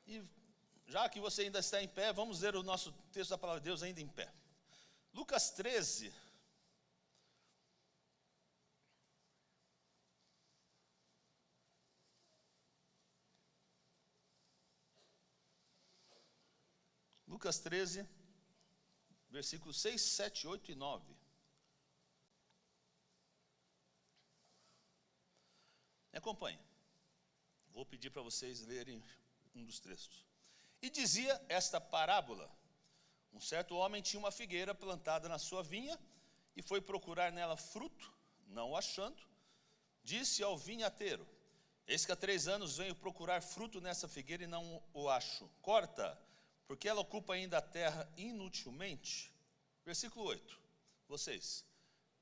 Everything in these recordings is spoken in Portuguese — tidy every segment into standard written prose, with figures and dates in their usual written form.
E já que você ainda está em pé, vamos ler o nosso texto da palavra de Deus ainda em pé. Lucas 13. Lucas 13, versículos 6, 7, 8 e 9. Me acompanhe. Vou pedir para vocês lerem um dos textos. E dizia esta parábola: um certo homem tinha uma figueira plantada na sua vinha e foi procurar nela fruto, não o achando. Disse ao vinhateiro: eis que há 3 anos venho procurar fruto nessa figueira e não o acho. Corta, porque ela ocupa ainda a terra inutilmente. Versículo 8. Vocês.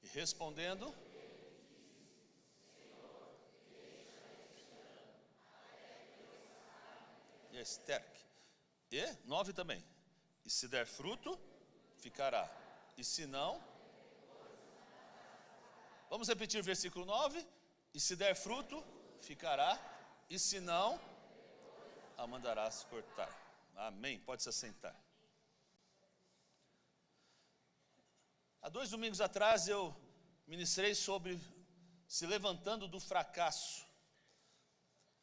E respondendo... E 9 também. E se der fruto, ficará. E se não... Vamos repetir o versículo 9. E se der fruto, ficará. E se não, a mandarás cortar. Amém. Pode se assentar. Há 2 domingos atrás eu ministrei sobre se levantando do fracasso.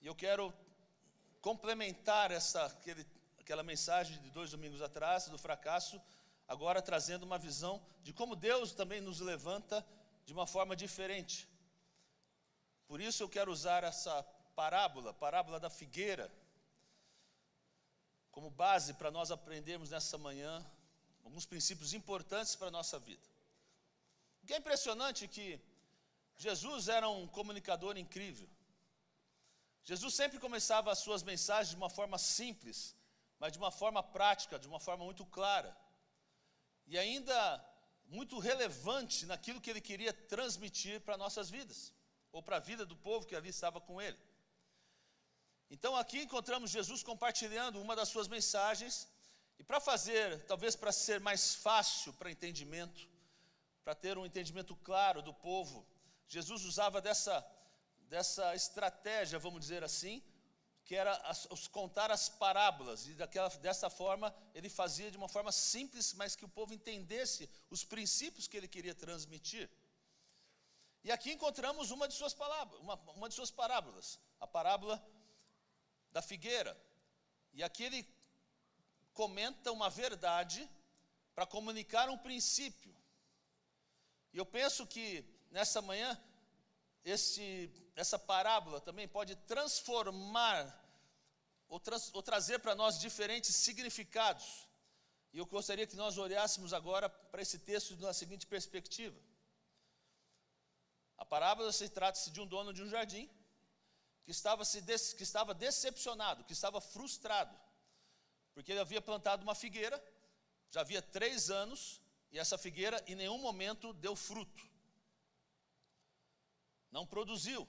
E eu quero complementar aquela mensagem de 2 domingos atrás, do fracasso, agora trazendo uma visão de como Deus também nos levanta de uma forma diferente. Por isso eu quero usar essa parábola da figueira, como base para nós aprendermos nessa manhã alguns princípios importantes para a nossa vida. O que é impressionante é que Jesus era um comunicador incrível. Jesus sempre começava as suas mensagens de uma forma simples, mas de uma forma prática, de uma forma muito clara. E ainda muito relevante naquilo que ele queria transmitir para nossas vidas, ou para a vida do povo que ali estava com ele. Então aqui encontramos Jesus compartilhando uma das suas mensagens, e para fazer, talvez para ser mais fácil para entendimento, para ter um entendimento claro do povo, Jesus usava dessa estratégia, vamos dizer assim, que era contar as parábolas, e dessa forma ele fazia de uma forma simples, mas que o povo entendesse os princípios que ele queria transmitir. E aqui encontramos uma de suas parábolas, a parábola da figueira. E aqui ele comenta uma verdade para comunicar um princípio. E eu penso que nessa manhã essa parábola também pode transformar ou trazer para nós diferentes significados. E eu gostaria que nós olhássemos agora para esse texto na seguinte perspectiva. A parábola trata-se de um dono de um jardim que estava decepcionado, que estava frustrado, porque ele havia plantado uma figueira, já havia 3 anos, e essa figueira em nenhum momento deu fruto. Não produziu.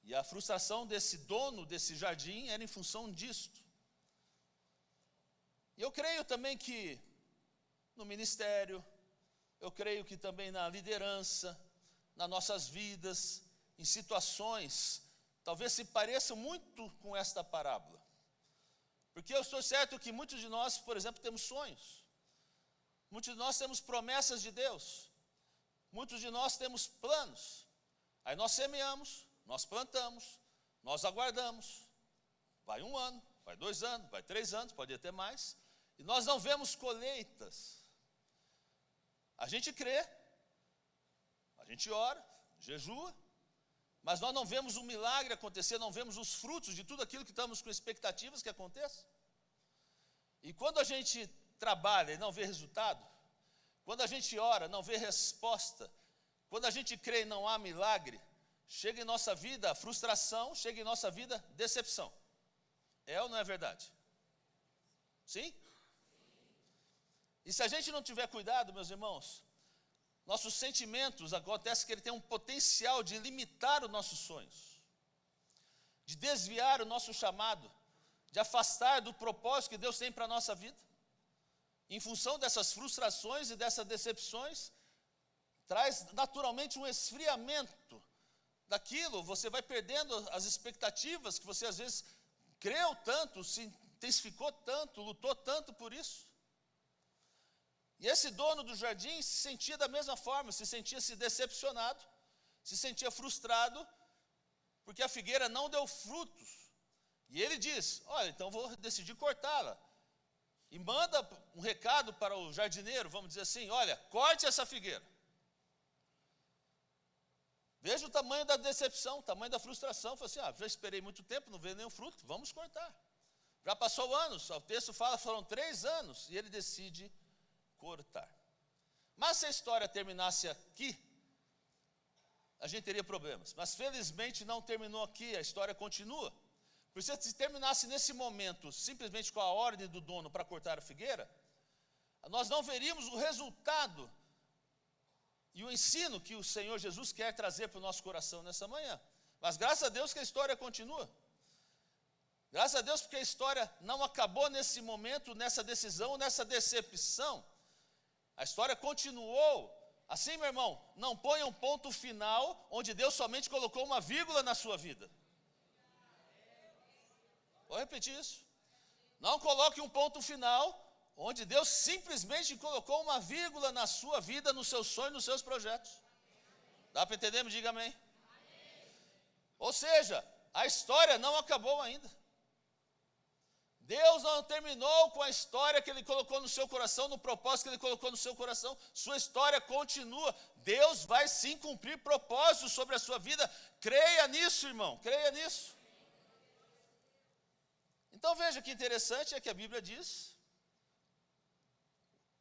E a frustração desse dono desse jardim era em função disto. E eu creio também que no ministério, eu creio que também na liderança, nas nossas vidas, em situações, talvez se pareçam muito com esta parábola. Porque eu estou certo que muitos de nós, por exemplo, temos sonhos. Muitos de nós temos promessas de Deus. Muitos de nós temos planos. Aí nós semeamos, nós plantamos, nós aguardamos. Vai 1 ano, vai 2 anos, vai 3 anos, pode até mais. E nós não vemos colheitas. A gente crê, a gente ora, jejua, mas nós não vemos o milagre acontecer, não vemos os frutos de tudo aquilo que estamos com expectativas que aconteça. E quando a gente trabalha e não vê resultado, quando a gente ora, não vê resposta, quando a gente crê e não há milagre, chega em nossa vida a frustração, chega em nossa vida decepção. É ou não é verdade? Sim? E se a gente não tiver cuidado, meus irmãos, nossos sentimentos, acontece que ele tem um potencial de limitar os nossos sonhos, de desviar o nosso chamado, de afastar do propósito que Deus tem para a nossa vida. Em função dessas frustrações e dessas decepções, traz naturalmente um esfriamento daquilo, você vai perdendo as expectativas que você às vezes creu tanto, se intensificou tanto, lutou tanto por isso. E esse dono do jardim se sentia da mesma forma, se sentia decepcionado, se sentia frustrado, porque a figueira não deu frutos. E ele diz, olha, então vou decidir cortá-la. E manda um recado para o jardineiro, vamos dizer assim, olha, corte essa figueira. Veja o tamanho da decepção, o tamanho da frustração. Falei assim, já esperei muito tempo, não veio nenhum fruto, vamos cortar. Já passou anos, o texto fala, foram 3 anos, e ele decide cortar. Mas se a história terminasse aqui, a gente teria problemas. Mas felizmente não terminou aqui, a história continua. Porque se terminasse nesse momento, simplesmente com a ordem do dono para cortar a figueira, nós não veríamos o resultado e o ensino que o Senhor Jesus quer trazer para o nosso coração nessa manhã. Mas graças a Deus que a história continua. Graças a Deus porque a história não acabou nesse momento, nessa decisão, nessa decepção. A história continuou. Assim, meu irmão, não ponha um ponto final onde Deus somente colocou uma vírgula na sua vida. Vou repetir isso. Não coloque um ponto final onde Deus simplesmente colocou uma vírgula na sua vida, no seu sonho, nos seus projetos. Dá para entender? Me diga amém. Ou seja, a história não acabou ainda. Deus não terminou com a história que Ele colocou no seu coração, no propósito que Ele colocou no seu coração. Sua história continua. Deus vai sim cumprir propósitos sobre a sua vida. Creia nisso, irmão, creia nisso. Então veja que interessante é que a Bíblia diz,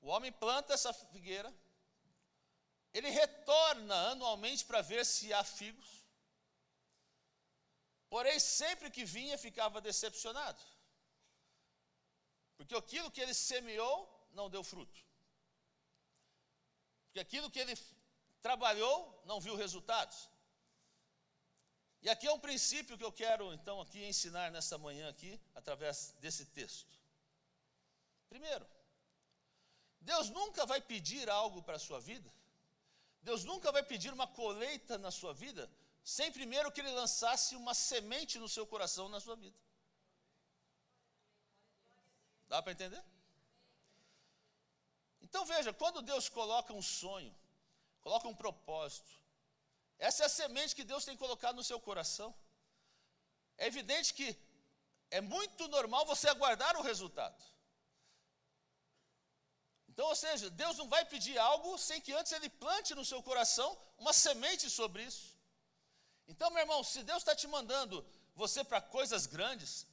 o homem planta essa figueira, ele retorna anualmente para ver se há figos, porém sempre que vinha ficava decepcionado, porque aquilo que ele semeou não deu fruto, porque aquilo que ele trabalhou não viu resultados. E aqui é um princípio que eu quero, então, aqui ensinar nessa manhã aqui, através desse texto. Primeiro, Deus nunca vai pedir algo para a sua vida, Deus nunca vai pedir uma colheita na sua vida, sem primeiro que Ele lançasse uma semente no seu coração, na sua vida. Dá para entender? Então veja, quando Deus coloca um sonho, coloca um propósito, essa é a semente que Deus tem colocado no seu coração. É evidente que é muito normal você aguardar o resultado. Então, ou seja, Deus não vai pedir algo sem que antes Ele plante no seu coração uma semente sobre isso. Então, meu irmão, se Deus está te mandando você para coisas grandes,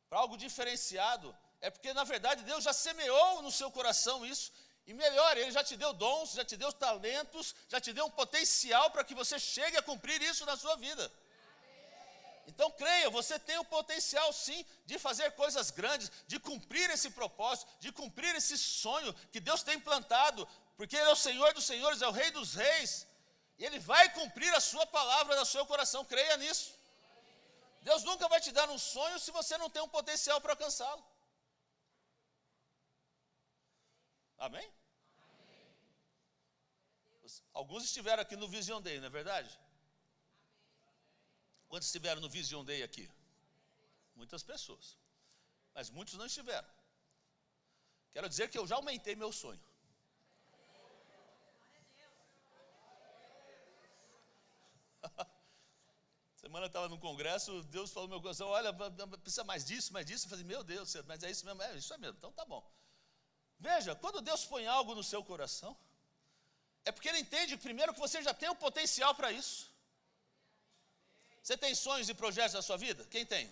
para algo diferenciado, é porque na verdade Deus já semeou no seu coração isso. E melhor, Ele já te deu dons, já te deu talentos, já te deu um potencial para que você chegue a cumprir isso na sua vida. Então creia, você tem o potencial sim de fazer coisas grandes, de cumprir esse propósito, de cumprir esse sonho que Deus tem plantado, porque Ele é o Senhor dos senhores, é o Rei dos reis, e Ele vai cumprir a sua palavra no seu coração, creia nisso. Deus nunca vai te dar um sonho se você não tem um potencial para alcançá-lo. Amém? Alguns estiveram aqui no Vision Day, não é verdade? Quantos estiveram no Vision Day aqui? Muitas pessoas. Mas muitos não estiveram. Quero dizer que eu já aumentei meu sonho. Semana eu estava num congresso, Deus falou no meu coração, olha, precisa mais disso. Eu falei, meu Deus, mas é isso mesmo? É isso mesmo, então tá bom. Veja, quando Deus põe algo no seu coração, é porque Ele entende primeiro que você já tem o potencial para isso. Você tem sonhos e projetos na sua vida? Quem tem?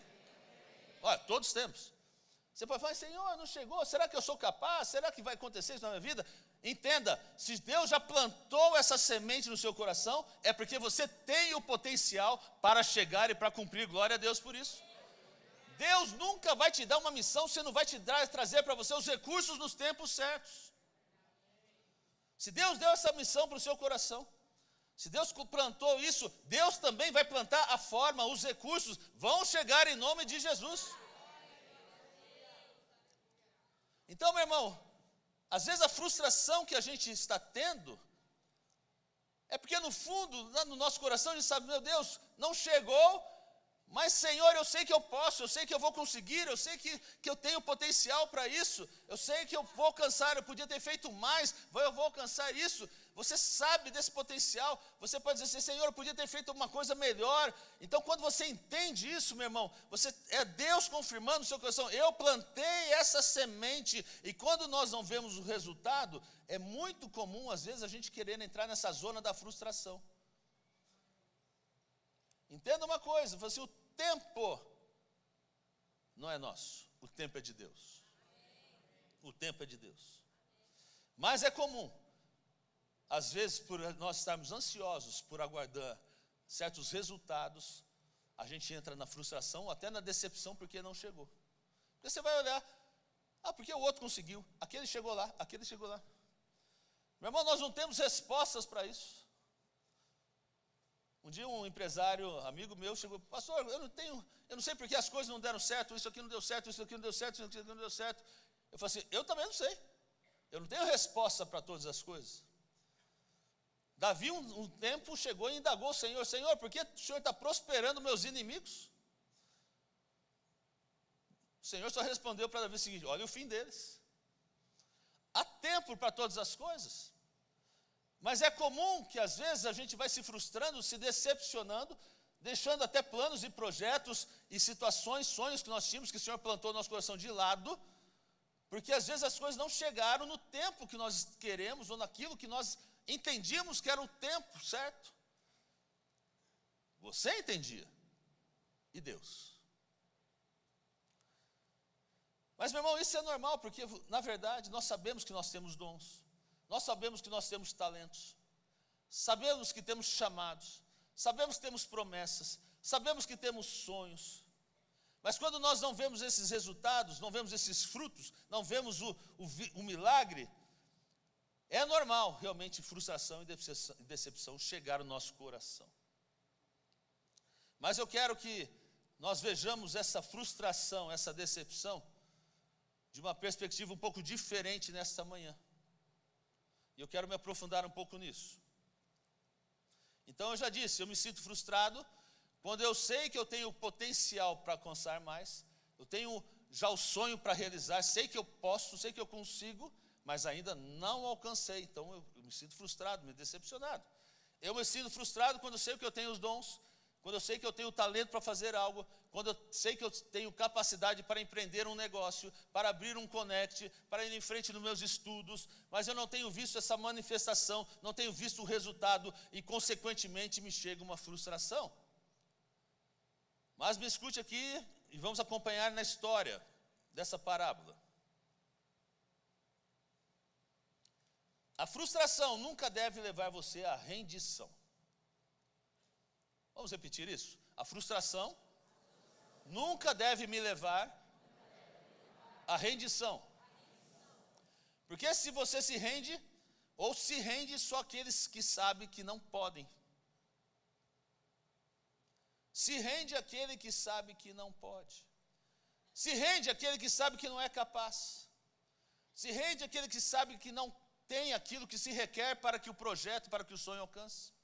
Olha, todos temos. Você pode falar, Senhor, não chegou, será que eu sou capaz? Será que vai acontecer isso na minha vida? Entenda, se Deus já plantou essa semente no seu coração, é porque você tem o potencial para chegar e para cumprir, glória a Deus por isso. Deus nunca vai te dar uma missão, se não vai te trazer para você os recursos nos tempos certos. Se Deus deu essa missão para o seu coração, se Deus plantou isso, Deus também vai plantar a forma, os recursos vão chegar em nome de Jesus. Então, meu irmão, às vezes a frustração que a gente está tendo, é porque no fundo, lá no nosso coração, a gente sabe, meu Deus, não chegou, Mas, Senhor, eu sei que eu posso, eu sei que eu vou conseguir, eu sei que eu tenho potencial para isso, eu sei que eu vou alcançar, eu podia ter feito mais, eu vou alcançar isso. Você sabe desse potencial, você pode dizer assim, Senhor, eu podia ter feito uma coisa melhor. Então, quando você entende isso, meu irmão, é Deus confirmando no seu coração, eu plantei essa semente, e quando nós não vemos o resultado, é muito comum, às vezes, a gente querer entrar nessa zona da frustração. Entenda uma coisa, assim, o tempo não é nosso, o tempo é de Deus. O tempo é de Deus. Mas é comum, às vezes, por nós estarmos ansiosos por aguardar certos resultados, a gente entra na frustração ou até na decepção porque não chegou. Porque você vai olhar, porque o outro conseguiu, aquele chegou lá, aquele chegou lá. Meu irmão, nós não temos respostas para isso. Um dia um empresário, amigo meu, chegou, pastor, eu não sei porque as coisas não deram certo, isso aqui não deu certo, isso aqui não deu certo, isso aqui não deu certo. Eu falei assim, eu também não sei, eu não tenho resposta para todas as coisas. Davi um tempo chegou e indagou o Senhor, Senhor, por que o Senhor está prosperando meus inimigos? O Senhor só respondeu para Davi o seguinte, olha o fim deles. Há tempo para todas as coisas. Mas é comum que às vezes a gente vai se frustrando, se decepcionando, deixando até planos e projetos e situações, sonhos que nós tínhamos, que o Senhor plantou no nosso coração de lado, porque às vezes as coisas não chegaram no tempo que nós queremos, ou naquilo que nós entendíamos que era o tempo certo. Você entendia, e Deus. Mas, meu irmão, isso é normal, porque na verdade nós sabemos que nós temos dons. Nós sabemos que nós temos talentos, sabemos que temos chamados, sabemos que temos promessas, sabemos que temos sonhos, mas quando nós não vemos esses resultados, não vemos esses frutos, não vemos o milagre, é normal realmente frustração e decepção chegar no nosso coração. Mas eu quero que nós vejamos essa frustração, essa decepção, de uma perspectiva um pouco diferente nesta manhã. E eu quero me aprofundar um pouco nisso. Então eu já disse, eu me sinto frustrado quando eu sei que eu tenho potencial para alcançar mais, eu tenho já o sonho para realizar, sei que eu posso, sei que eu consigo, mas ainda não alcancei. Então eu me sinto frustrado, me decepcionado. Eu me sinto frustrado quando eu sei que eu tenho os dons, quando eu sei que eu tenho talento para fazer algo, quando eu sei que eu tenho capacidade para empreender um negócio, para abrir um connect, para ir em frente nos meus estudos, mas eu não tenho visto essa manifestação, não tenho visto o resultado e, consequentemente, me chega uma frustração. Mas me escute aqui e vamos acompanhar na história dessa parábola. A frustração nunca deve levar você à rendição. Vamos repetir isso? A frustração nunca deve me levar à rendição. Porque se você se rende, ou se rende só aqueles que sabem que não podem. Se rende aquele que sabe que não pode. Se rende aquele que sabe que não é capaz. Se rende aquele que sabe que não tem aquilo que se requer para que o projeto, para que o sonho alcance.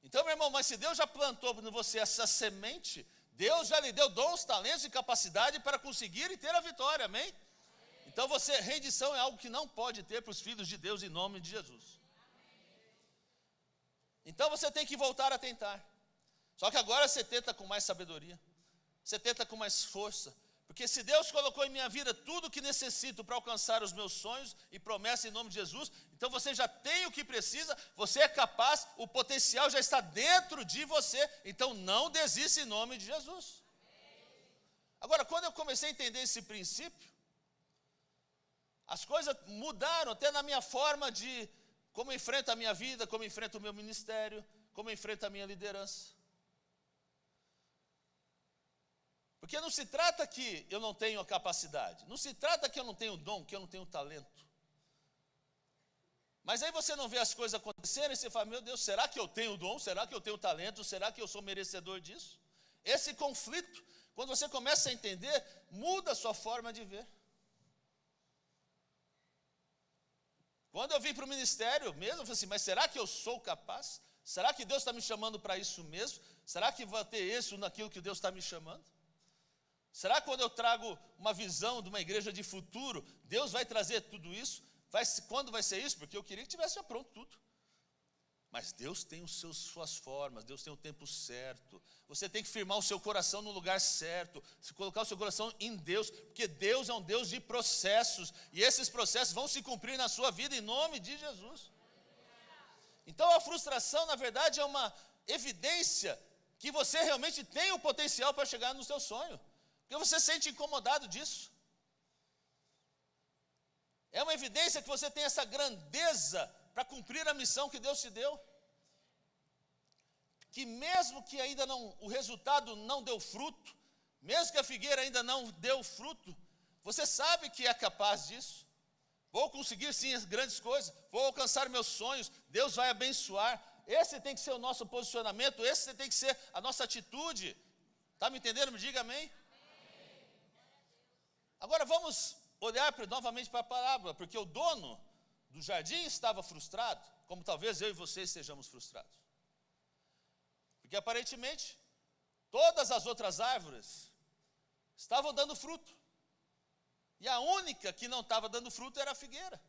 Então, meu irmão, mas se Deus já plantou em você essa semente, Deus já lhe deu dons, talentos e capacidade para conseguir e ter a vitória, amém? Então, rendição é algo que não pode ter para os filhos de Deus em nome de Jesus. Então, você tem que voltar a tentar. Só que agora você tenta com mais sabedoria, você tenta com mais força, porque se Deus colocou em minha vida tudo o que necessito para alcançar os meus sonhos e promessas em nome de Jesus, então você já tem o que precisa, você é capaz, o potencial já está dentro de você, então não desista em nome de Jesus. Agora, quando eu comecei a entender esse princípio, as coisas mudaram até na minha forma de como eu enfrento a minha vida, como eu enfrento o meu ministério, como eu enfrento a minha liderança. Porque não se trata que eu não tenho a capacidade, não se trata que eu não tenho dom, que eu não tenho talento. Mas aí você não vê as coisas acontecerem e você fala, meu Deus, será que eu tenho dom? Será que eu tenho talento? Será que eu sou merecedor disso? Esse conflito, quando você começa a entender, muda a sua forma de ver. Quando eu vim para o ministério mesmo, eu falei assim, mas será que eu sou capaz? Será que Deus está me chamando para isso mesmo? Será que vai ter isso naquilo que Deus está me chamando? Será que quando eu trago uma visão de uma igreja de futuro, Deus vai trazer tudo isso? Quando vai ser isso? Porque eu queria que tivesse já pronto tudo. Mas Deus tem suas formas, Deus tem o tempo certo. Você tem que firmar o seu coração no lugar certo, colocar o seu coração em Deus, porque Deus é um Deus de processos, e esses processos vão se cumprir na sua vida em nome de Jesus. Então a frustração, na verdade, é uma evidência que você realmente tem o potencial para chegar no seu sonho, porque você se sente incomodado disso. É uma evidência que você tem essa grandeza para cumprir a missão que Deus te deu. Que mesmo que ainda não, o resultado não deu fruto, mesmo que a figueira ainda não deu fruto, você sabe que é capaz disso. Vou conseguir sim as grandes coisas, vou alcançar meus sonhos, Deus vai abençoar. Esse tem que ser o nosso posicionamento, esse tem que ser a nossa atitude. Está me entendendo? Me diga amém. Agora vamos olhar novamente para a parábola, porque o dono do jardim estava frustrado, como talvez eu e você estejamos frustrados. Porque aparentemente, todas as outras árvores estavam dando fruto. E a única que não estava dando fruto era a figueira.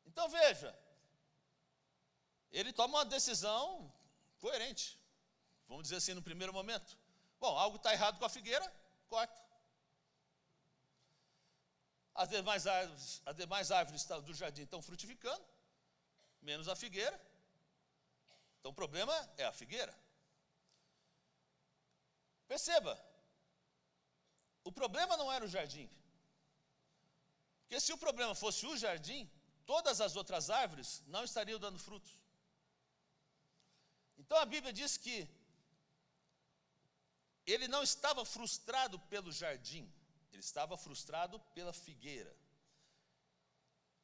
Então veja, ele toma uma decisão coerente. Vamos dizer assim no primeiro momento. Bom, algo está errado com a figueira, corta. As demais árvores do jardim estão frutificando, menos a figueira. Então o problema é a figueira. Perceba, o problema não era o jardim. Porque se o problema fosse o jardim, todas as outras árvores não estariam dando frutos. Então a Bíblia diz que ele não estava frustrado pelo jardim, ele estava frustrado pela figueira.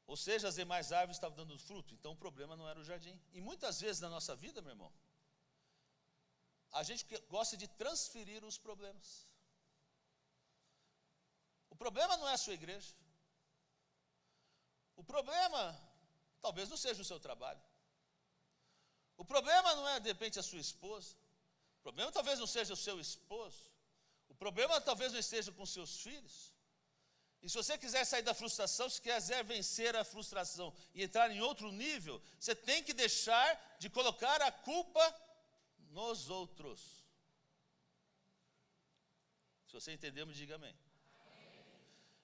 Ou seja, as demais árvores estavam dando fruto, então o problema não era o jardim. E muitas vezes na nossa vida, meu irmão, a gente gosta de transferir os problemas. O problema não é a sua igreja. O problema talvez não seja o seu trabalho. O problema não é, de repente, a sua esposa. O problema talvez não seja o seu esposo. O problema talvez não esteja com seus filhos. E se você quiser sair da frustração, se quiser vencer a frustração e entrar em outro nível, você tem que deixar de colocar a culpa nos outros. Se você entendeu, me diga amém.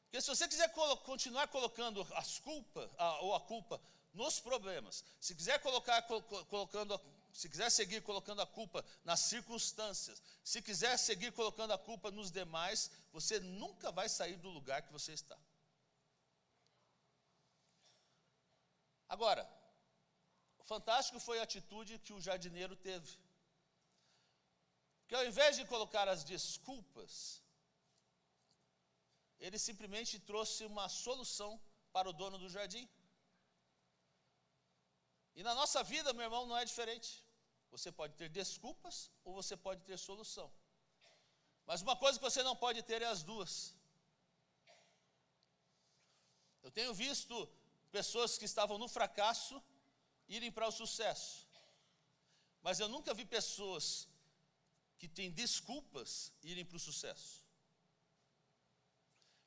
Porque se você quiser continuar colocando a culpa nos problemas, se quiser se quiser seguir colocando a culpa nas circunstâncias, se quiser seguir colocando a culpa nos demais, você nunca vai sair do lugar que você está. Agora, o fantástico foi a atitude que o jardineiro teve. Porque ao invés de colocar as desculpas, ele simplesmente trouxe uma solução para o dono do jardim. E na nossa vida, meu irmão, não é diferente. Você pode ter desculpas ou você pode ter solução. Mas uma coisa que você não pode ter é as duas. Eu tenho visto pessoas que estavam no fracasso irem para o sucesso. Mas eu nunca vi pessoas que têm desculpas irem para o sucesso.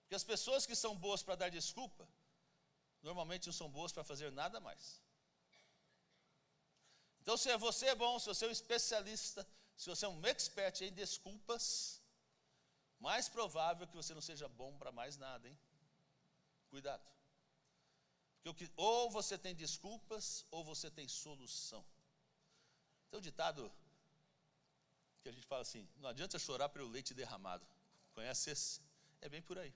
Porque as pessoas que são boas para dar desculpa, normalmente não são boas para fazer nada mais. Então, se você é bom, se você é um especialista, se você é um expert em desculpas, mais provável que você não seja bom para mais nada, hein? Cuidado. Porque ou você tem desculpas, ou você tem solução. Tem um ditado que a gente fala assim, não adianta chorar pelo leite derramado. Conhece esse? É bem por aí.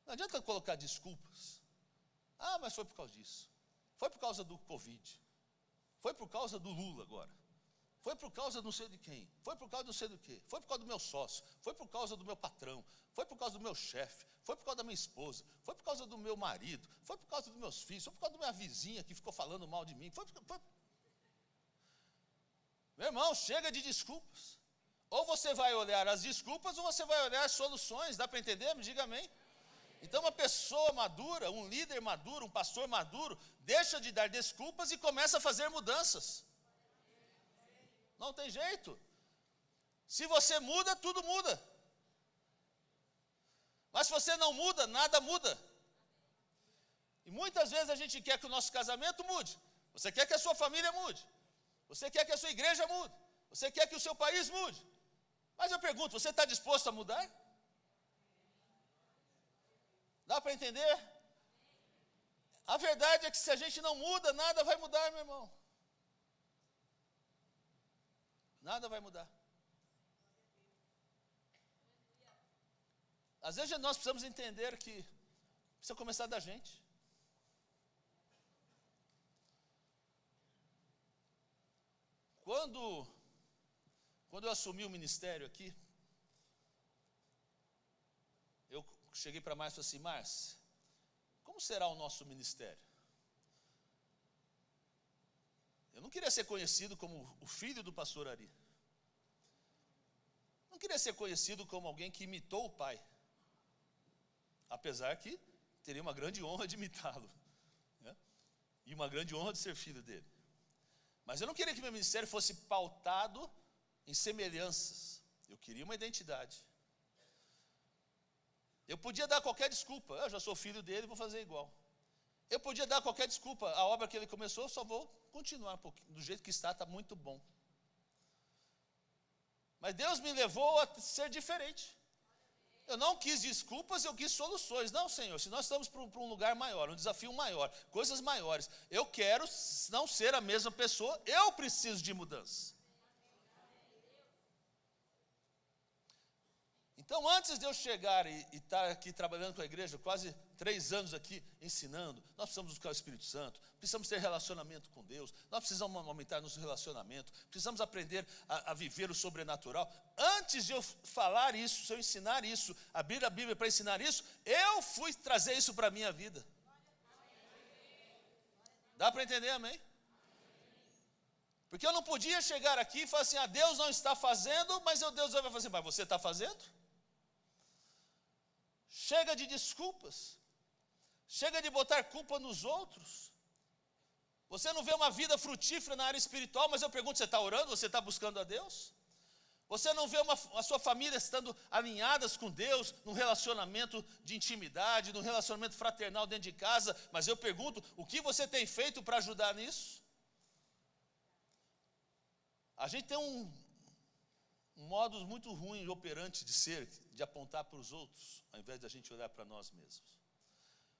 Não adianta colocar desculpas. Ah, mas foi por causa disso. Foi por causa do Covid. Foi por causa do Lula agora. Foi por causa não sei de quem. Foi por causa não sei do quê. Foi por causa do meu sócio. Foi por causa do meu patrão. Foi por causa do meu chefe. Foi por causa da minha esposa. Foi por causa do meu marido. Foi por causa dos meus filhos. Foi por causa da minha vizinha que ficou falando mal de mim. Meu irmão, chega de desculpas. Ou você vai olhar as desculpas ou você vai olhar as soluções. Dá para entender? Me diga amém. Então uma pessoa madura, um líder maduro, um pastor maduro, deixa de dar desculpas e começa a fazer mudanças. Não tem jeito. Se você muda, tudo muda. Mas se você não muda, nada muda. E muitas vezes a gente quer que o nosso casamento mude. Você quer que a sua família mude. Você quer que a sua igreja mude. Você quer que o seu país mude. Mas eu pergunto, você está disposto a mudar? Dá para entender? A verdade é que se a gente não muda, nada vai mudar, meu irmão. Nada vai mudar. Às vezes nós precisamos entender que precisa começar da gente. Quando eu assumi o ministério aqui, eu cheguei para Márcia e falei assim: Márcia, como será o nosso ministério? Eu não queria ser conhecido como o filho do pastor Ari. Não queria ser conhecido como alguém que imitou o pai. Apesar que teria uma grande honra de imitá-lo, né? E uma grande honra de ser filho dele. Mas eu não queria que meu ministério fosse pautado em semelhanças. Eu queria uma identidade. Eu podia dar qualquer desculpa. Eu já sou filho dele, vou fazer igual. Eu podia dar qualquer desculpa. A obra que ele começou, eu só vou continuar um pouquinho. Do jeito que está muito bom. Mas Deus me levou a ser diferente. Eu não quis desculpas, eu quis soluções. Não, Senhor, se nós estamos para um lugar maior, um desafio maior, coisas maiores, eu quero não ser a mesma pessoa, eu preciso de mudança. Então, antes de eu chegar e estar aqui trabalhando com a igreja, quase 3 anos aqui ensinando, nós precisamos buscar o Espírito Santo, precisamos ter relacionamento com Deus, nós precisamos aumentar nosso relacionamento, precisamos aprender a viver o sobrenatural. Antes de eu falar isso, se eu ensinar isso, abrir a Bíblia para ensinar isso, eu fui trazer isso para a minha vida. Dá para entender, amém? Porque eu não podia chegar aqui e falar assim: Deus não está fazendo, mas Deus vai fazer. Mas você está fazendo? Chega de desculpas. Chega de botar culpa nos outros. Você não vê uma vida frutífera na área espiritual, mas eu pergunto, você está orando? Você está buscando a Deus? Você não vê a sua família estando alinhadas com Deus, num relacionamento de intimidade, num relacionamento fraternal dentro de casa, mas eu pergunto, o que você tem feito para ajudar nisso? A gente tem um modo muito ruim e operante de ser, de apontar para os outros, ao invés de a gente olhar para nós mesmos.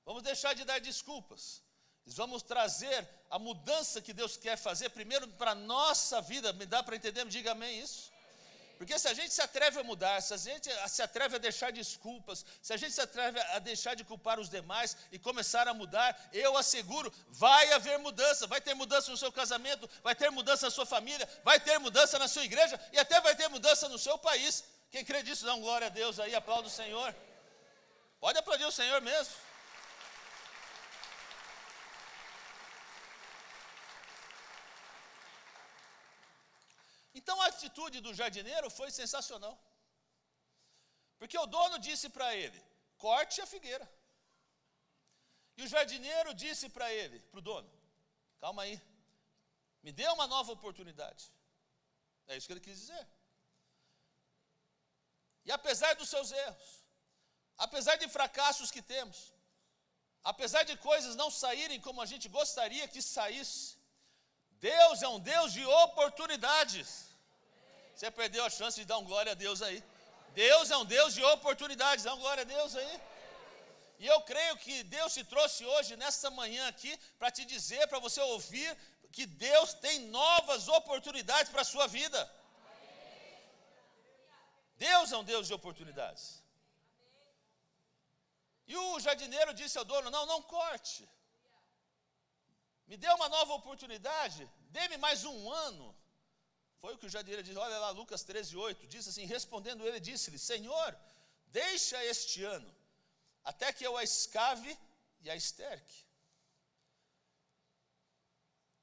Vamos deixar de dar desculpas. Vamos trazer a mudança que Deus quer fazer, primeiro para a nossa vida. Me dá para entender? Me diga amém isso. Porque se a gente se atreve a mudar, se a gente se atreve a deixar desculpas, se a gente se atreve a deixar de culpar os demais e começar a mudar, eu asseguro, vai haver mudança. Vai ter mudança no seu casamento, vai ter mudança na sua família, vai ter mudança na sua igreja e até vai ter mudança no seu país. Quem crê disso, dá glória a Deus aí, aplauda o Senhor. Pode aplaudir o Senhor mesmo. Então a atitude do jardineiro foi sensacional. Porque o dono disse para ele: corte a figueira. E o jardineiro disse para ele, para o dono: calma aí, me dê uma nova oportunidade. É isso que ele quis dizer. E apesar dos seus erros, apesar de fracassos que temos, apesar de coisas não saírem como a gente gostaria que saísse, Deus é um Deus de oportunidades. Você perdeu a chance de dar um glória a Deus aí. Deus é um Deus de oportunidades. Dá um glória a Deus aí. E eu creio que Deus te trouxe hoje, nessa manhã aqui, para te dizer, para você ouvir, que Deus tem novas oportunidades para a sua vida. Deus é um Deus de oportunidades. E o jardineiro disse ao dono: não corte. Me dê uma nova oportunidade, dê-me mais um ano. Foi o que o jardineiro disse. Olha lá, Lucas 13:8, diz assim: respondendo ele, disse-lhe: Senhor, deixa este ano, até que eu a escave e a esterque.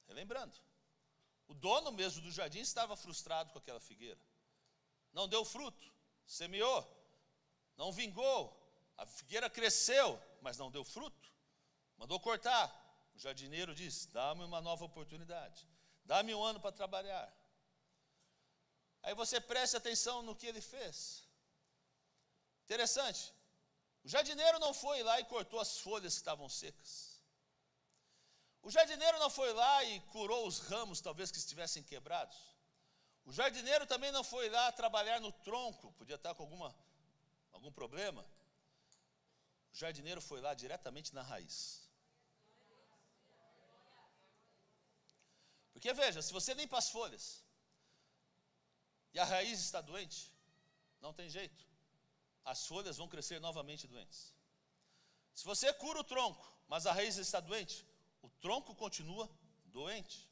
Relembrando, o dono mesmo do jardim estava frustrado com aquela figueira. Não deu fruto, semeou, não vingou, A figueira cresceu, mas não deu fruto. Mandou cortar. O jardineiro disse: dá-me uma nova oportunidade. Dá-me um ano para trabalhar. Aí você preste atenção no que ele fez. Interessante. O jardineiro não foi lá e cortou as folhas que estavam secas. O jardineiro não foi lá e curou os ramos, talvez que estivessem quebrados. O jardineiro também não foi lá trabalhar no tronco, podia estar com algum problema. O jardineiro foi lá diretamente na raiz. Porque veja, se você limpa as folhas e a raiz está doente, não tem jeito. As folhas vão crescer novamente doentes. Se você cura o tronco, mas a raiz está doente, o tronco continua doente.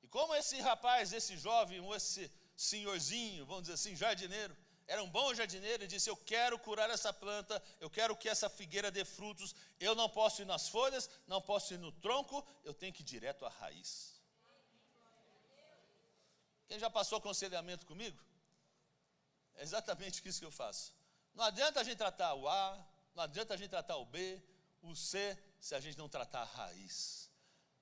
E como esse rapaz, esse jovem, ou esse senhorzinho, vamos dizer assim, jardineiro, era um bom jardineiro, ele disse: eu quero curar essa planta, eu quero que essa figueira dê frutos, eu não posso ir nas folhas, não posso ir no tronco, eu tenho que ir direto à raiz. Quem já passou aconselhamento comigo? É exatamente isso que eu faço. Não adianta a gente tratar o A, não adianta a gente tratar o B, o C, se a gente não tratar a raiz.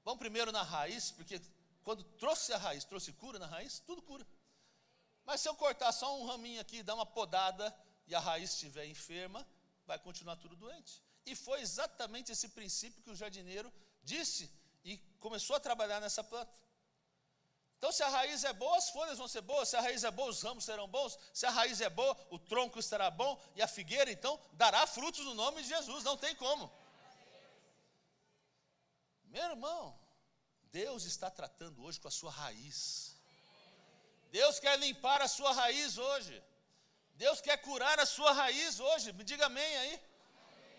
Vamos primeiro na raiz, porque quando trouxe a raiz, trouxe cura na raiz, tudo cura. Mas se eu cortar só um raminho aqui, dar uma podada, e a raiz estiver enferma, vai continuar tudo doente. E foi exatamente esse princípio que o jardineiro disse, e começou a trabalhar nessa planta. Então, se a raiz é boa, as folhas vão ser boas. Se a raiz é boa, os ramos serão bons. Se a raiz é boa, o tronco estará bom. E a figueira, então, dará frutos no nome de Jesus. Não tem como. Meu irmão, Deus está tratando hoje com a sua raiz. Deus quer limpar a sua raiz hoje. Deus quer curar a sua raiz hoje. Me diga amém aí.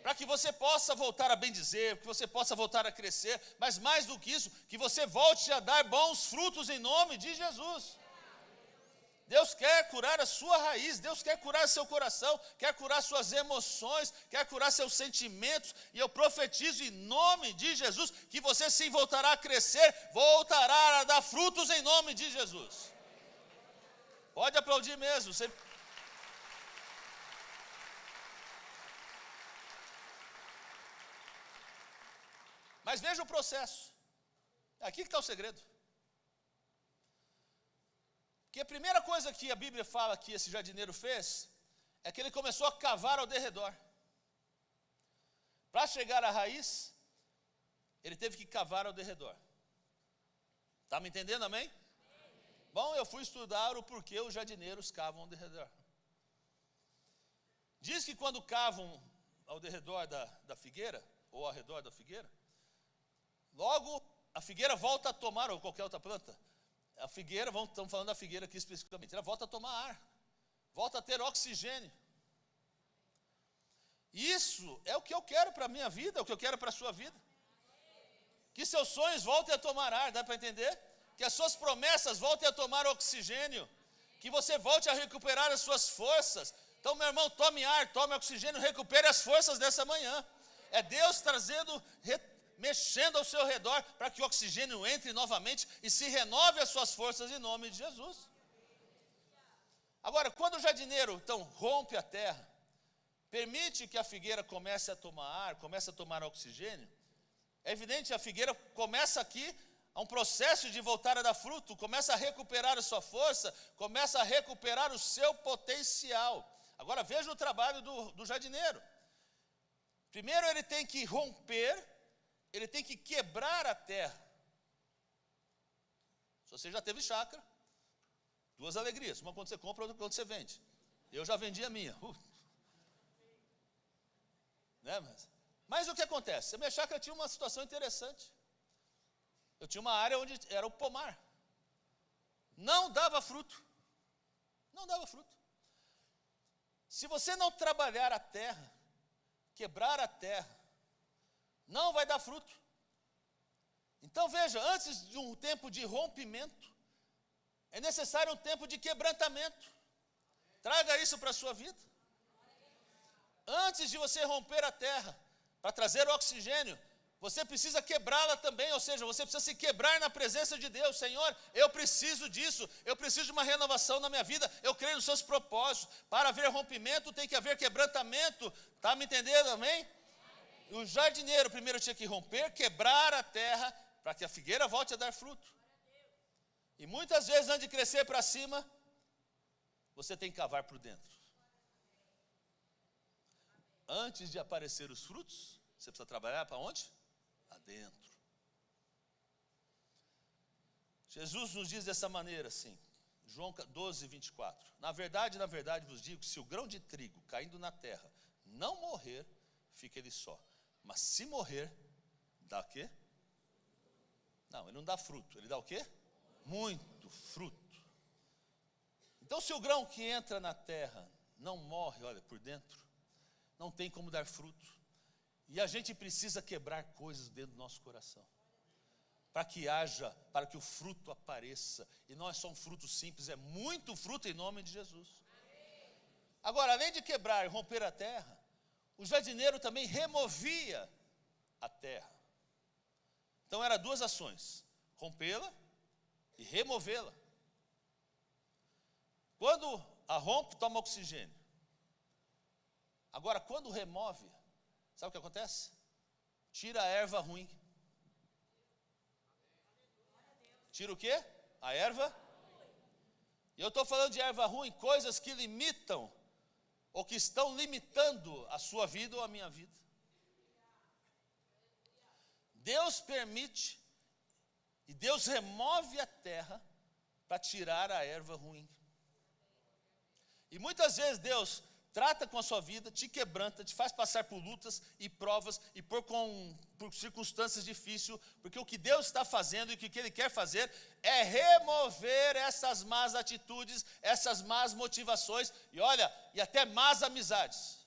Para que você possa voltar a bendizer, que você possa voltar a crescer, mas mais do que isso, que você volte a dar bons frutos em nome de Jesus. Deus quer curar a sua raiz, Deus quer curar seu coração, quer curar suas emoções, quer curar seus sentimentos, e eu profetizo em nome de Jesus, que você sim voltará a crescer, voltará a dar frutos em nome de Jesus. Pode aplaudir mesmo, você... Mas veja o processo. Aqui que está o segredo. Que a primeira coisa que a Bíblia fala que esse jardineiro fez, é que ele começou a cavar ao derredor. Para chegar à raiz, ele teve que cavar ao derredor. Está me entendendo, amém? Bom, eu fui estudar o porquê os jardineiros cavam ao derredor. Diz que quando cavam ao derredor da figueira, ou ao redor da figueira, logo a figueira volta a tomar, ou qualquer outra planta, a figueira, estamos falando da figueira aqui especificamente, ela volta a tomar ar, volta a ter oxigênio. Isso é o que eu quero para a minha vida, é o que eu quero para a sua vida. Que seus sonhos voltem a tomar ar, dá para entender? Que as suas promessas voltem a tomar oxigênio, que você volte a recuperar as suas forças. Então, meu irmão, tome ar, tome oxigênio, recupere as forças dessa manhã. É Deus trazendo, mexendo ao seu redor, para que o oxigênio entre novamente e se renove as suas forças em nome de Jesus. Agora, quando o jardineiro, então, rompe a terra, permite que a figueira comece a tomar ar, comece a tomar oxigênio, é evidente, a figueira começa aqui a um processo de voltar a dar fruto, começa a recuperar a sua força, começa a recuperar o seu potencial. Agora veja o trabalho do jardineiro. Primeiro ele tem que romper, ele tem que quebrar a terra. Se você já teve chácara, duas alegrias, uma quando você compra, outra quando você vende. Eu já vendi a minha. Né, mas o que acontece? A minha chácara tinha uma situação interessante. Eu tinha uma área onde era o pomar. Não dava fruto. Não dava fruto. Se você não trabalhar a terra, quebrar a terra, não vai dar fruto. Então veja, antes de um tempo de rompimento, é necessário um tempo de quebrantamento. Traga isso para a sua vida. Antes de você romper a terra, para trazer o oxigênio, você precisa quebrá-la também, ou seja, você precisa se quebrar na presença de Deus. Senhor, eu preciso disso, eu preciso de uma renovação na minha vida, eu creio nos seus propósitos. Para haver rompimento tem que haver quebrantamento, está me entendendo, amém? O jardineiro primeiro tinha que romper, quebrar a terra, para que a figueira volte a dar fruto. E muitas vezes, antes de crescer para cima, você tem que cavar por dentro. Antes de aparecer os frutos, você precisa trabalhar para onde? Lá dentro. Jesus nos diz dessa maneira assim, João 12, 24. Na verdade vos digo, se o grão de trigo caindo na terra não morrer, fica ele só. Mas se morrer, dá o quê? Não, ele não dá fruto, ele dá o quê? Muito fruto. Então, se o grão que entra na terra não morre, olha, por dentro, não tem como dar fruto. E a gente precisa quebrar coisas dentro do nosso coração, para que o fruto apareça. E não é só um fruto simples, é muito fruto em nome de Jesus. Agora, além de quebrar e romper a terra, o jardineiro também removia a terra. Então, eram duas ações: rompê-la e removê-la. Quando a rompe, toma oxigênio. Agora, quando remove, sabe o que acontece? Tira a erva ruim. Tira o quê? A erva. E eu estou falando de erva ruim, coisas que limitam, ou que estão limitando a sua vida ou a minha vida. Deus permite, e Deus remove a terra, para tirar a erva ruim. E muitas vezes Deus trata com a sua vida, te quebranta, te faz passar por lutas e provas e por circunstâncias difíceis, porque o que Deus está fazendo e o que Ele quer fazer é remover essas más atitudes, essas más motivações e olha, e até más amizades.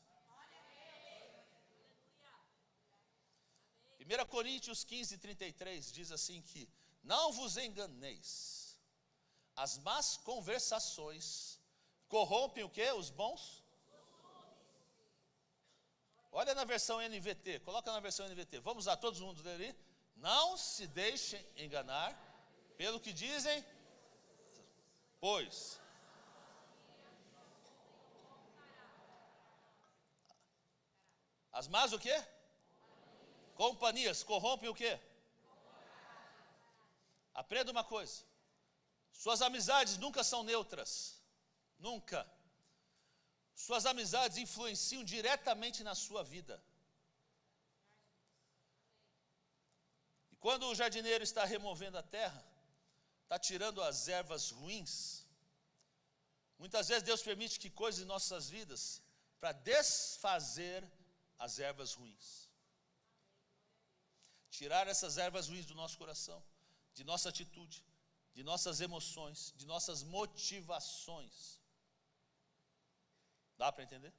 1 Coríntios 15, 33 diz assim que não vos enganeis, as más conversações corrompem o quê? Os bons? Olha na versão NVT, coloca na versão NVT. Vamos lá, todos juntos ali. Não se deixem enganar pelo que dizem, pois as más o quê? Companhias corrompem o quê? Aprenda uma coisa: suas amizades nunca são neutras. Nunca. Suas amizades influenciam diretamente na sua vida. E quando o jardineiro está removendo a terra, está tirando as ervas ruins, muitas vezes Deus permite que coisas em nossas vidas para desfazer as ervas ruins. Tirar essas ervas ruins do nosso coração, de nossa atitude, de nossas emoções, de nossas motivações. Dá para entender?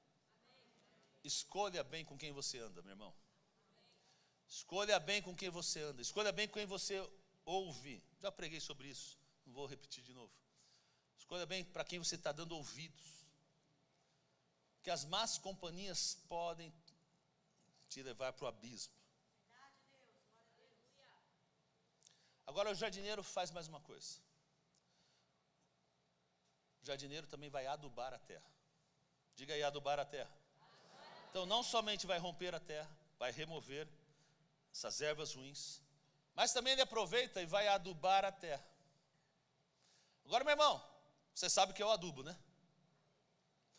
Escolha bem com quem você anda, meu irmão. Escolha bem com quem você anda. Escolha bem com quem você ouve. Já preguei sobre isso, não vou repetir de novo. Escolha bem para quem você está dando ouvidos. Porque as más companhias podem te levar para o abismo. Agora o jardineiro faz mais uma coisa. O jardineiro também vai adubar a terra. Diga aí, adubar a terra. Então não somente vai romper a terra, vai remover essas ervas ruins, mas também ele aproveita e vai adubar a terra. Agora, meu irmão, você sabe o que é o adubo, né?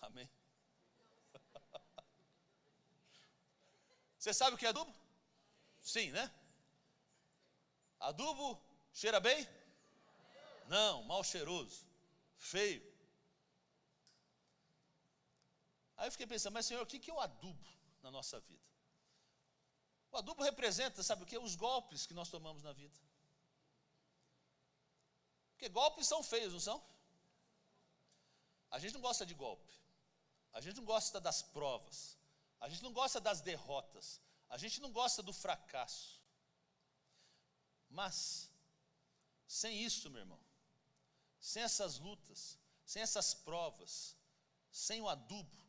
Amém. Você sabe o que é adubo? Sim, né? Adubo cheira bem? Não, mal cheiroso, feio. Aí eu fiquei pensando, mas Senhor, o que é o adubo na nossa vida? O adubo representa, sabe o que? Os golpes que nós tomamos na vida. Porque golpes são feios, não são? A gente não gosta de golpe. A gente não gosta das provas. A gente não gosta das derrotas. A gente não gosta do fracasso. Mas, sem isso, meu irmão, sem essas lutas, sem essas provas, sem o adubo,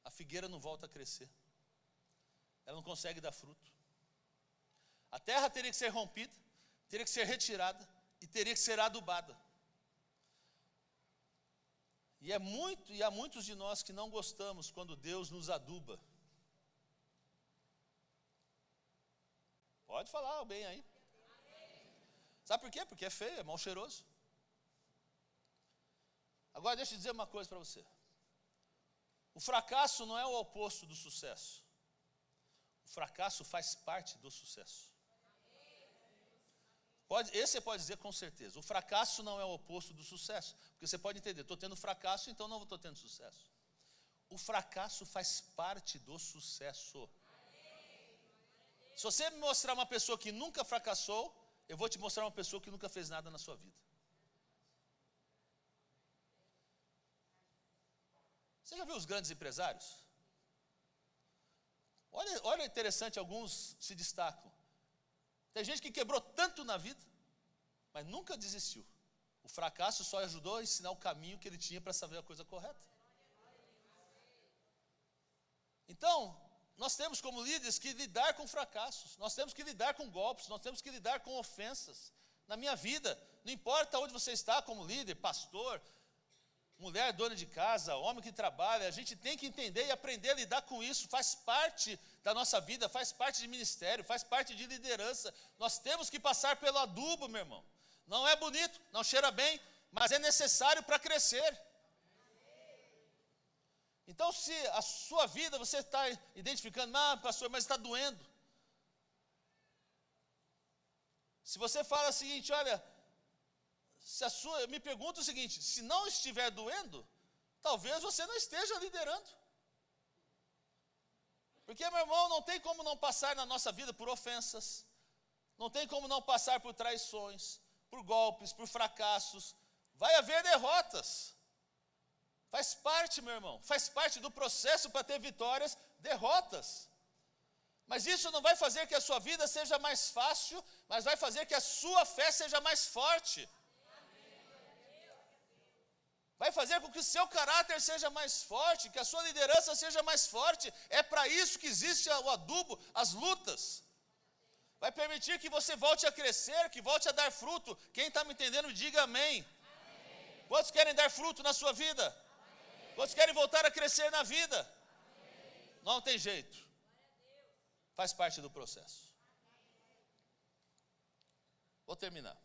a figueira não volta a crescer. Ela não consegue dar fruto. A terra teria que ser rompida, teria que ser retirada e teria que ser adubada. E há muitos de nós que não gostamos quando Deus nos aduba. Pode falar bem aí. Sabe por quê? Porque é feio, é mal cheiroso. Agora deixa eu dizer uma coisa para você. O fracasso não é o oposto do sucesso. O fracasso faz parte do sucesso. Esse você pode dizer com certeza. O fracasso não é o oposto do sucesso. Porque você pode entender, estou tendo fracasso, então não estou tendo sucesso. O fracasso faz parte do sucesso. Se você me mostrar uma pessoa que nunca fracassou, eu vou te mostrar uma pessoa que nunca fez nada na sua vida. Você já viu os grandes empresários? Olha interessante, alguns se destacam. Tem gente que quebrou tanto na vida, mas nunca desistiu. O fracasso só ajudou a ensinar o caminho que ele tinha para saber a coisa correta. Então, nós temos como líderes que lidar com fracassos, nós temos que lidar com golpes, nós temos que lidar com ofensas. Na minha vida, não importa onde você está como líder, pastor, mulher dona de casa, homem que trabalha, a gente tem que entender e aprender a lidar com isso, faz parte da nossa vida, faz parte de ministério, faz parte de liderança. Nós temos que passar pelo adubo, meu irmão. Não é bonito, não cheira bem, mas é necessário para crescer. Então, se a sua vida você está identificando, pastor, mas está doendo. Se você fala o seguinte, olha, eu me pergunto o seguinte, se não estiver doendo, talvez você não esteja liderando. Porque, meu irmão, não tem como não passar na nossa vida por ofensas, não tem como não passar por traições, por golpes, por fracassos. Vai haver derrotas. Faz parte, meu irmão, faz parte do processo para ter vitórias, derrotas. Mas isso não vai fazer que a sua vida seja mais fácil, mas vai fazer que a sua fé seja mais forte. Vai fazer com que o seu caráter seja mais forte, que a sua liderança seja mais forte. É para isso que existe o adubo, as lutas. Vai permitir que você volte a crescer, que volte a dar fruto. Quem está me entendendo, diga amém. Quantos querem dar fruto na sua vida? Quantos querem voltar a crescer na vida? Não tem jeito. Faz parte do processo. Vou terminar.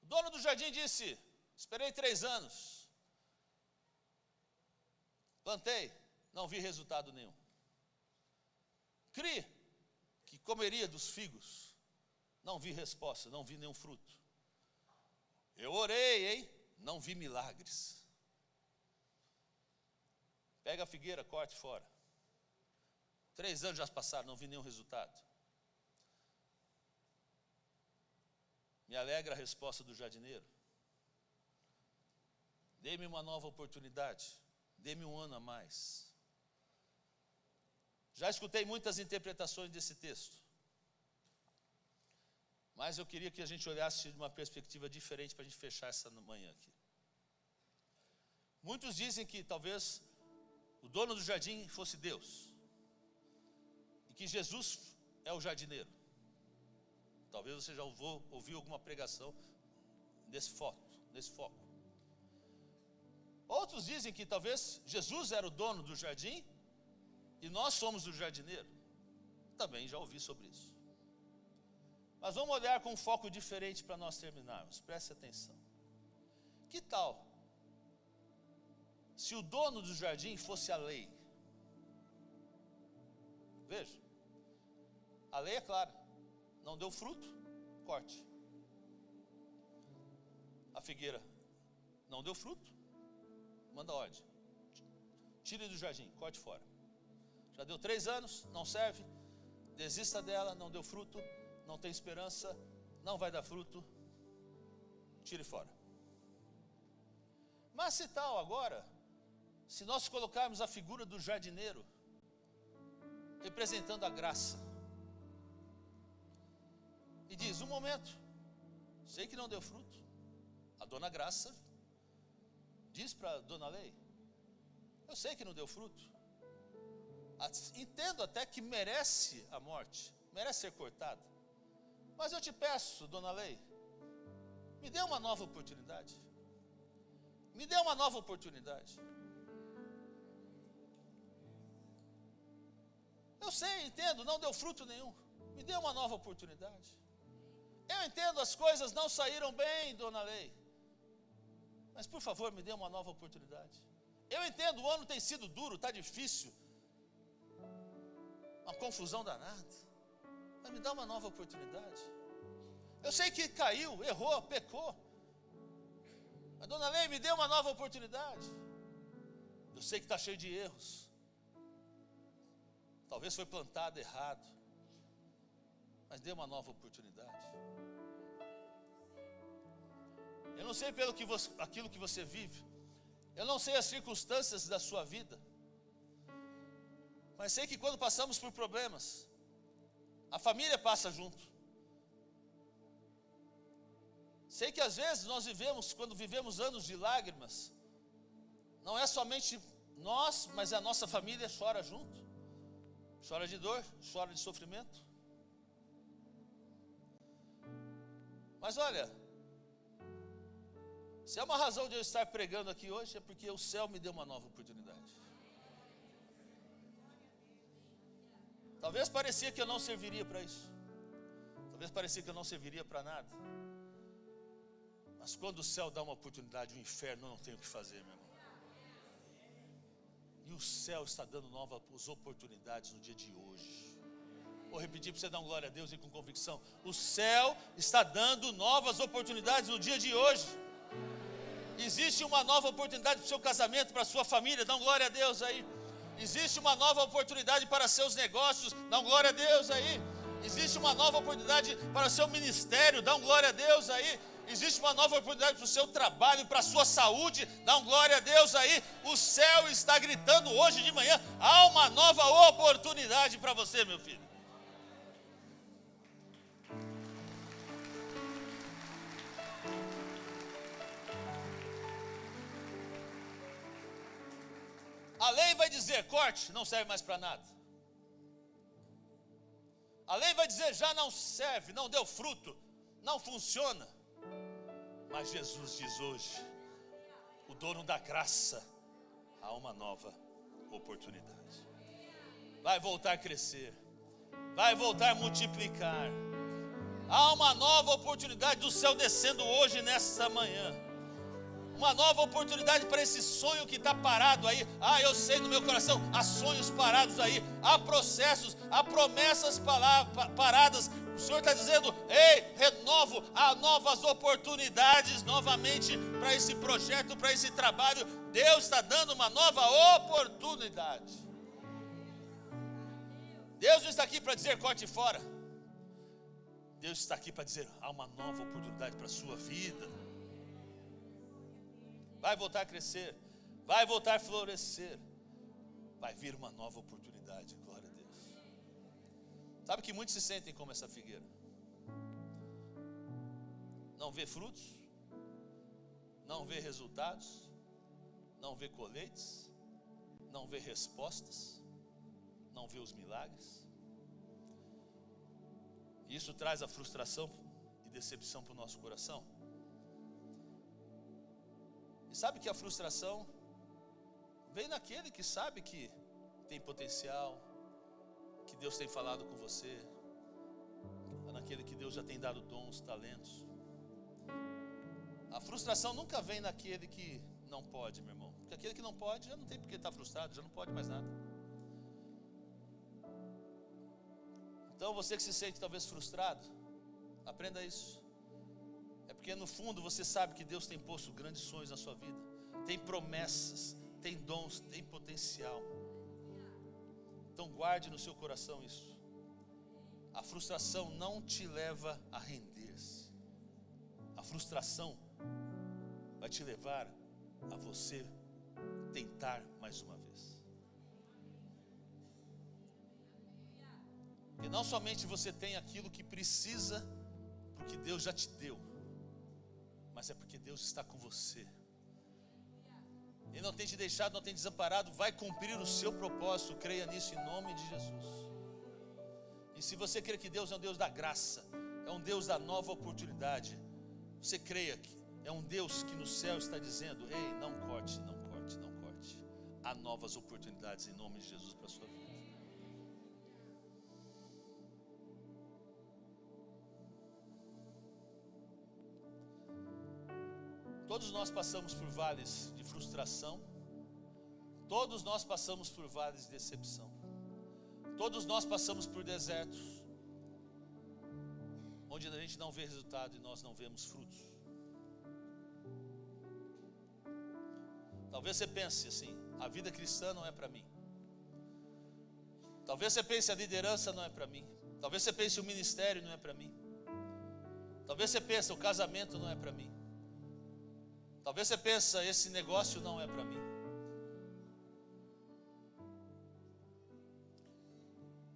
O dono do jardim disse, esperei 3 anos. Plantei, não vi resultado nenhum. Criei que comeria dos figos. Não vi resposta, não vi nenhum fruto. Eu orei, hein? Não vi milagres. Pega a figueira, corte fora. 3 anos já passaram, não vi nenhum resultado. Me alegra a resposta do jardineiro. Dê-me uma nova oportunidade. Dê-me um ano a mais. Já escutei muitas interpretações desse texto. Mas eu queria que a gente olhasse de uma perspectiva diferente para a gente fechar essa manhã aqui. Muitos dizem que talvez o dono do jardim fosse Deus. E que Jesus é o jardineiro. Talvez você já ouviu alguma pregação nesse foco. Outros dizem que talvez Jesus era o dono do jardim e nós somos o jardineiro. Também já ouvi sobre isso. Mas vamos olhar com um foco diferente para nós terminarmos. Preste atenção. Que tal se o dono do jardim fosse a lei? Veja, a lei é clara. Não deu fruto, corte. A figueira não deu fruto, manda ordem. Tire do jardim, corte fora. Já deu 3 anos, não serve, desista dela, não deu fruto, não tem esperança, não vai dar fruto, tire fora. Mas se tal agora, se nós colocarmos a figura do jardineiro, representando a graça, e diz, um momento, sei que não deu fruto. A dona Graça diz para a dona Lei, eu sei que não deu fruto. Entendo até que merece a morte, merece ser cortado. Mas eu te peço, dona Lei, me dê uma nova oportunidade. Me dê uma nova oportunidade. Eu sei, entendo, não deu fruto nenhum. Me dê uma nova oportunidade. Eu entendo, as coisas não saíram bem, dona Lei. Mas por favor, me dê uma nova oportunidade. Eu entendo, o ano tem sido duro, está difícil. Uma confusão danada. Mas me dá uma nova oportunidade. Eu sei que caiu, errou, pecou. Mas dona Lei, me dê uma nova oportunidade. Eu sei que está cheio de erros. Talvez foi plantado errado. Mas dê uma nova oportunidade. Eu não sei aquilo que você vive. Eu não sei as circunstâncias da sua vida. Mas sei que quando passamos por problemas, a família passa junto. Sei que às vezes quando vivemos anos de lágrimas, não é somente nós, mas a nossa família chora junto. Chora de dor, chora de sofrimento. Mas olha, se é uma razão de eu estar pregando aqui hoje, é porque o céu me deu uma nova oportunidade. Talvez parecia que eu não serviria para isso. Talvez parecia que eu não serviria para nada. Mas quando o céu dá uma oportunidade, o inferno não tem o que fazer, meu irmão. E o céu está dando novas oportunidades no dia de hoje. Vou repetir para você dar uma glória a Deus e com convicção. O céu está dando novas oportunidades no dia de hoje. Existe uma nova oportunidade para o seu casamento, para a sua família, dá uma glória a Deus aí. Existe uma nova oportunidade para seus negócios, dá uma glória a Deus aí. Existe uma nova oportunidade para o seu ministério, dá uma glória a Deus aí. Existe uma nova oportunidade para o seu trabalho, para a sua saúde, dá uma glória a Deus aí. O céu está gritando hoje de manhã, há uma nova oportunidade para você, meu filho. A lei vai dizer, corte, não serve mais para nada. A lei vai dizer, já não serve, não deu fruto, não funciona. Mas Jesus diz hoje, o dono da graça, há uma nova oportunidade. Vai voltar a crescer, vai voltar a multiplicar. Há uma nova oportunidade do céu descendo hoje, nessa manhã. Uma nova oportunidade para esse sonho que está parado aí. Eu sei no meu coração, há sonhos parados aí, há processos, há promessas paradas. O Senhor está dizendo, ei, renovo, há novas oportunidades novamente para esse projeto, para esse trabalho. Deus está dando uma nova oportunidade. Deus não está aqui para dizer corte fora. Deus está aqui para dizer, há uma nova oportunidade para a sua vida. Vai voltar a crescer, vai voltar a florescer, vai vir uma nova oportunidade, glória a Deus. Sabe que muitos se sentem como essa figueira, não vê frutos, não vê resultados, não vê colheitas, não vê respostas, não vê os milagres. E isso traz a frustração e decepção para o nosso coração. E sabe que a frustração vem naquele que sabe que tem potencial, que Deus tem falado com você, naquele que Deus já tem dado dons, talentos. A frustração nunca vem naquele que não pode, meu irmão, porque aquele que não pode já não tem porque estar frustrado, já não pode mais nada. Então você que se sente talvez frustrado, aprenda isso. É porque no fundo você sabe que Deus tem posto grandes sonhos na sua vida, tem promessas, tem dons, tem potencial. Então guarde no seu coração isso. A frustração não te leva a render-se. A frustração vai te levar a você tentar mais uma vez. Porque não somente você tem aquilo que precisa, porque Deus já te deu, mas é porque Deus está com você. Ele não tem te deixado, não tem desamparado, vai cumprir o seu propósito. Creia nisso em nome de Jesus. E se você crê que Deus é um Deus da graça, é um Deus da nova oportunidade, você creia que é um Deus que no céu está dizendo: ei, não corte, não corte, não corte. Há novas oportunidades em nome de Jesus para a sua vida. Todos nós passamos por vales de frustração. Todos nós passamos por vales de decepção. Todos nós passamos por desertos onde a gente não vê resultado e nós não vemos frutos. Talvez você pense assim: a vida cristã não é para mim. Talvez você pense: a liderança não é para mim. Talvez você pense: o ministério não é para mim. Talvez você pense: o casamento não é para mim. Talvez você pense: esse negócio não é para mim.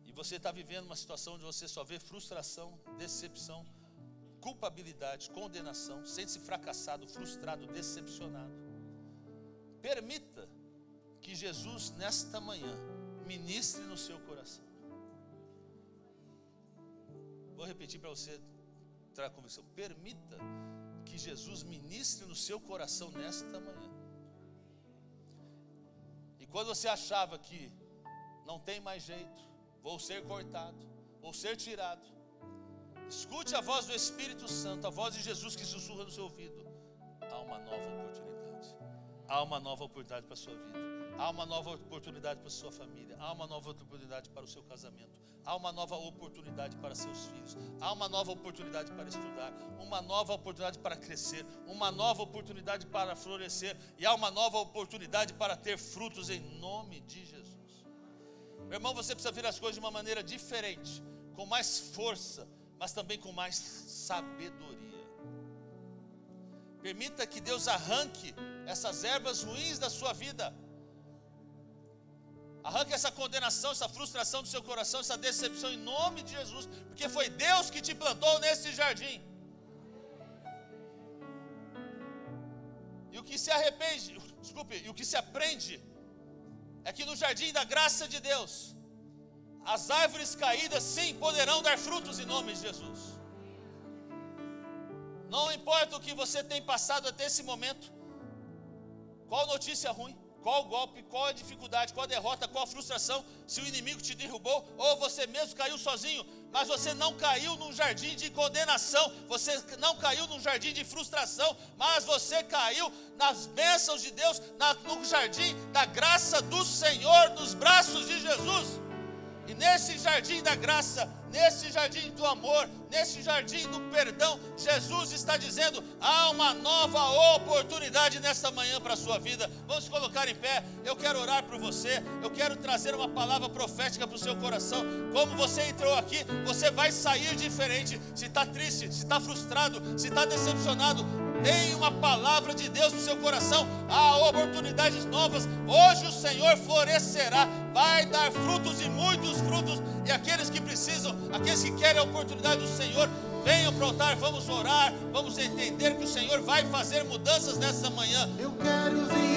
E você está vivendo uma situação onde você só vê frustração, decepção, culpabilidade, condenação, sente-se fracassado, frustrado, decepcionado. Permita que Jesus nesta manhã ministre no seu coração. Vou repetir para você entrar na convicção. Permita que Jesus ministre no seu coração nesta manhã. E quando você achava que não tem mais jeito, vou ser cortado, vou ser tirado, escute a voz do Espírito Santo, a voz de Jesus que sussurra no seu ouvido: há uma nova oportunidade. Há uma nova oportunidade para a sua vida. Há uma nova oportunidade para a sua família. Há uma nova oportunidade para o seu casamento. Há uma nova oportunidade para seus filhos. Há uma nova oportunidade para estudar. Uma nova oportunidade para crescer. Uma nova oportunidade para florescer. E há uma nova oportunidade para ter frutos em nome de Jesus. Meu irmão, você precisa ver as coisas de uma maneira diferente, com mais força, mas também com mais sabedoria. Permita que Deus arranque essas ervas ruins da sua vida. Arranque essa condenação, essa frustração do seu coração, essa decepção em nome de Jesus, porque foi Deus que te plantou nesse jardim. E o que se arrepende, e o que se aprende é que no jardim da graça de Deus, as árvores caídas sim poderão dar frutos em nome de Jesus. Não importa o que você tem passado até esse momento, qual notícia ruim, qual golpe, qual a dificuldade, qual a derrota, qual a frustração, se o inimigo te derrubou, ou você mesmo caiu sozinho, mas você não caiu num jardim de condenação, você não caiu num jardim de frustração, mas você caiu nas bênçãos de Deus, no jardim da graça do Senhor, nos braços de Jesus. E nesse jardim da graça, nesse jardim do amor, nesse jardim do perdão, Jesus está dizendo: há uma nova oportunidade nesta manhã para a sua vida. Vamos colocar em pé. Eu quero orar por você. Eu quero trazer uma palavra profética para o seu coração. Como você entrou aqui, você vai sair diferente. Se está triste, se está frustrado, se está decepcionado, tem uma palavra de Deus no seu coração. Há oportunidades novas. Hoje o Senhor florescerá, vai dar frutos e muitos frutos. E aqueles que precisam, aqueles que querem a oportunidade do Senhor, venham para o altar, vamos orar, vamos entender que o Senhor vai fazer mudanças nessa manhã. Eu quero vir.